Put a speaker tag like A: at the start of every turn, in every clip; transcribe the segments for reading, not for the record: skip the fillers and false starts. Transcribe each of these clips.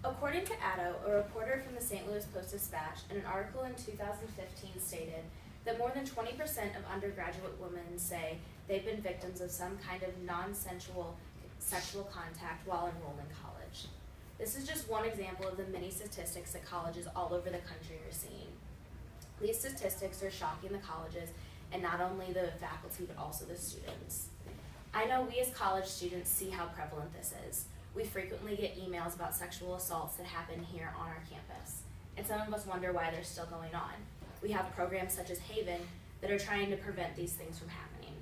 A: According to Addo, a reporter from the St. Louis Post-Dispatch, in an article in 2015 stated that more than 20% of undergraduate women say they've been victims of some kind of non-sensual sexual contact while enrolled in college. This is just one example of the many statistics that colleges all over the country are seeing. These statistics are shocking the colleges, and not only the faculty, but also the students. I know we as college students see how prevalent this is. We frequently get emails about sexual assaults that happen here on our campus, and some of us wonder why they're still going on. We have programs such as Haven that are trying to prevent these things from happening.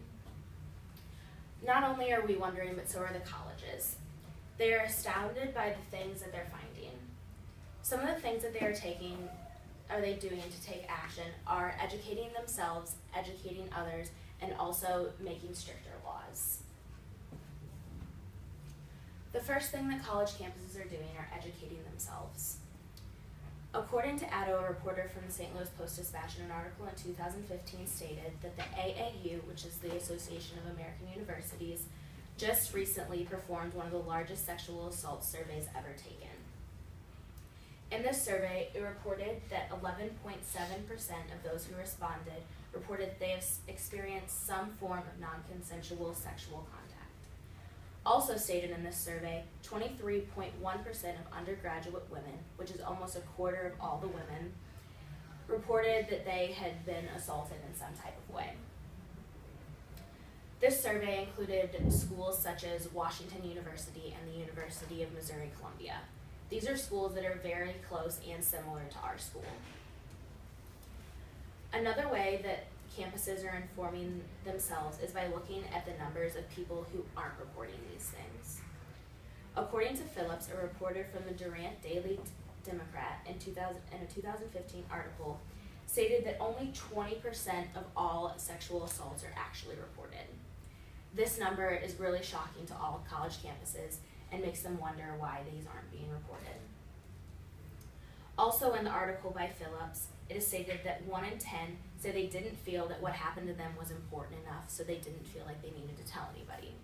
A: Not only are we wondering, but so are the colleges. They are astounded by the things that they're finding. Some of the things that they doing to take action are educating themselves, educating others, and also making stricter laws. The first thing that college campuses are doing are educating themselves. According to Addo, a reporter from the St. Louis Post-Dispatch, in an article in 2015 stated that the AAU, which is the Association of American Universities, just recently performed one of the largest sexual assault surveys ever taken. In this survey, it reported that 11.7% of those who responded reported they have experienced some form of non-consensual sexual contact. Also stated in this survey, 23.1% of undergraduate women, which is almost a quarter of all the women, reported that they had been assaulted in some type of way. This survey included schools such as Washington University and the University of Missouri-Columbia. These are schools that are very close and similar to our school. Another way that campuses are informing themselves is by looking at the numbers of people who aren't reporting these things. According to Phillips, a reporter from the Durant Daily Democrat in a 2015 article, stated that only 20% of all sexual assaults are actually reported. This number is really shocking to all college campuses and makes them wonder why these aren't being reported. Also in the article by Phillips, it is stated that 1 in 10 say they didn't feel that what happened to them was important enough, so they didn't feel like they needed to tell anybody.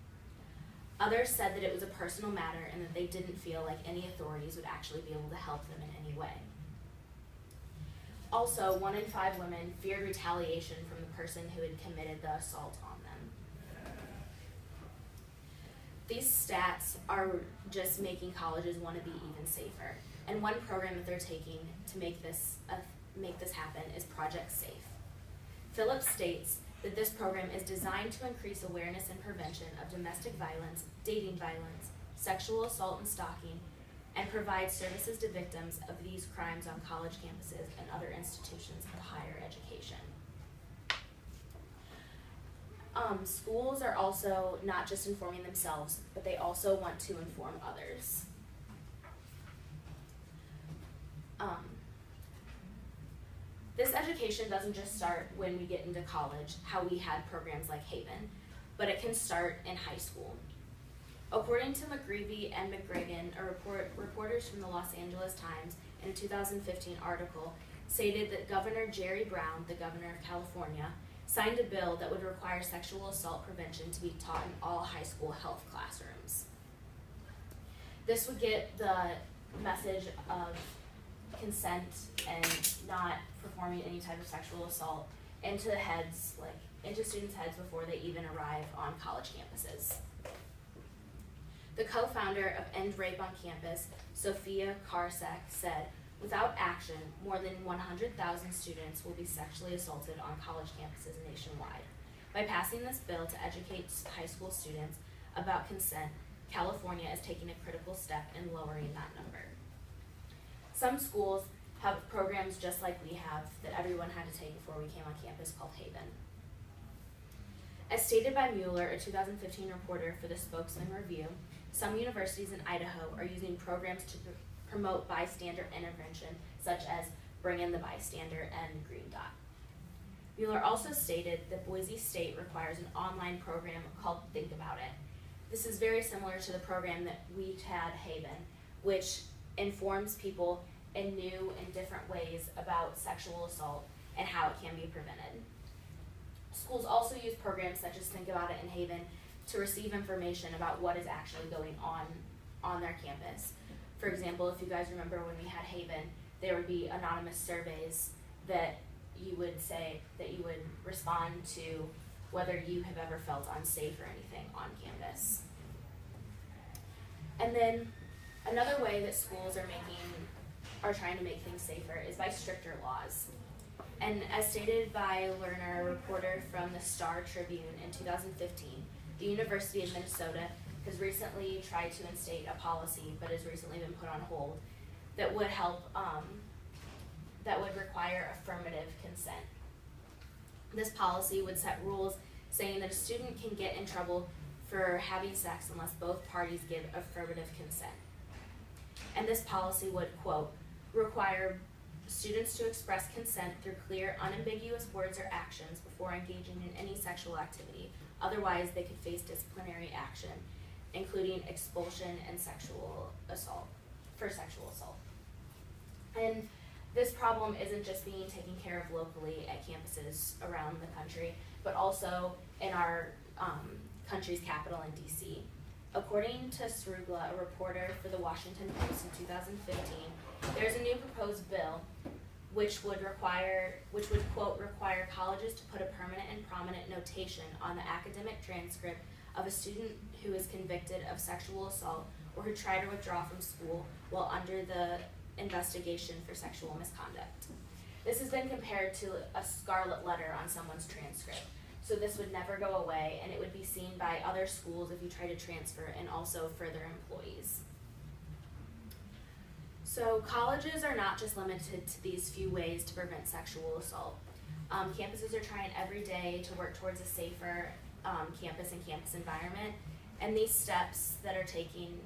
A: Others said that it was a personal matter and that they didn't feel like any authorities would actually be able to help them in any way. Also, 1 in 5 women feared retaliation from the person who had committed the assault on them. These stats are just making colleges want to be even safer. And one program that they're taking to make this happen is Project Safe. Phillips states that this program is designed to increase awareness and prevention of domestic violence, dating violence, sexual assault and stalking, and provide services to victims of these crimes on college campuses and other institutions of higher education. Schools are also not just informing themselves, but they also want to inform others. This education doesn't just start when we get into college, how we had programs like Haven, but it can start in high school. According to McGreevy and McGregin, reporters from the Los Angeles Times, in a 2015 article, stated that Governor Jerry Brown, the governor of California, signed a bill that would require sexual assault prevention to be taught in all high school health classrooms. This would get the message of consent and not performing any type of sexual assault into students' heads before they even arrive on college campuses. The co-founder of End Rape on Campus, Sophia Karsek, said, "Without action, more than 100,000 students will be sexually assaulted on college campuses nationwide. By passing this bill to educate high school students about consent, California is taking a critical step in lowering that number." Some schools have programs just like we have that everyone had to take before we came on campus called Haven. As stated by Mueller, a 2015 reporter for the Spokesman Review, some universities in Idaho are using programs to promote bystander intervention, such as Bring in the Bystander and Green Dot. Mueller also stated that Boise State requires an online program called Think About It. This is very similar to the program that we had Haven, which informs people in new and different ways about sexual assault and how it can be prevented. Schools also use programs such as Think About It and Haven to receive information about what is actually going on their campus. For example, if you guys remember when we had Haven, there would be anonymous surveys that you would say, that you would respond to whether you have ever felt unsafe or anything on campus. And then another way that schools are trying to make things safer is by stricter laws. And as stated by Lerner, a reporter from the Star Tribune in 2015, the University of Minnesota has recently tried to instate a policy, but has recently been put on hold, that would help, that would require affirmative consent. This policy would set rules saying that a student can get in trouble for having sex unless both parties give affirmative consent. And this policy would, quote, require students to express consent through clear, unambiguous words or actions before engaging in any sexual activity. Otherwise, they could face disciplinary action, including expulsion and sexual assault. And this problem isn't just being taken care of locally at campuses around the country, but also in our country's capital in DC. According to Srugla, a reporter for the Washington Post in 2015, there's a new proposed bill which would quote, require colleges to put a permanent and prominent notation on the academic transcript of a student who is convicted of sexual assault or who tried to withdraw from school while under the investigation for sexual misconduct. This has been compared to a scarlet letter on someone's transcript. So this would never go away, and it would be seen by other schools if you try to transfer, and also further employees. So colleges are not just limited to these few ways to prevent sexual assault. Campuses are trying every day to work towards a safer campus and campus environment, and these steps that are taking